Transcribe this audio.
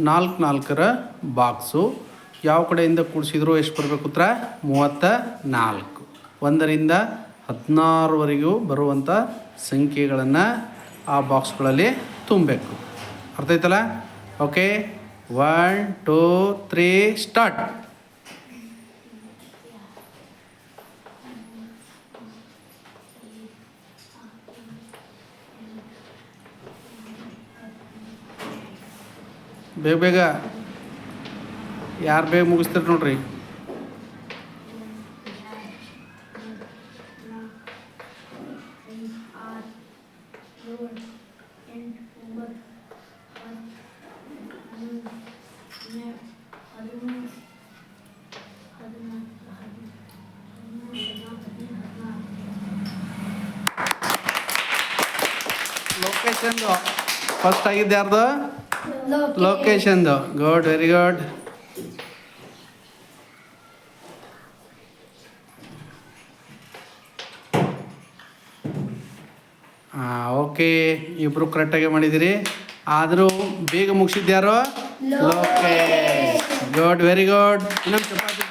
4 box. ಯಾವ ಕಡೆಯಿಂದ ಕೂಡಿಸಿದ್ರು ಎಷ್ಟು ಬರಬೇಕು ಉತ್ತರ? 34. 1ರಿಂದ 16ವರೆಗೂ ಬರುವಂಥ ಸಂಖ್ಯೆಗಳನ್ನು ಆ ಬಾಕ್ಸ್ಗಳಲ್ಲಿ ತುಂಬಬೇಕು. ಅರ್ಥ ಆಯ್ತಲ್ಲ? Okay, 1 2 3 start. ಬೇಗ ಬೇಗ ಯಾರು ಬೇಗ ಮುಗಿಸ್ತೀರಿ ನೋಡ್ರಿ. ಲೊಕೇಶನ್ದು ಫಸ್ಟ್ ಆಗಿದ್ದು ಯಾರ್ದು? ಲೊಕೇಶನ್ದು. Good, very good. ಓಕೆ, ಇಬ್ಬರು ಕರೆಕ್ಟಾಗಿ ಮಾಡಿದ್ದೀರಿ. ಆದರೂ ಬೇಗ ಮುಗಿಸಿದ್ಯಾರು? ಲೋಕೇಶ್. Good, very good. ಇನ್ನೊಂದು ಚಪಾತಿ.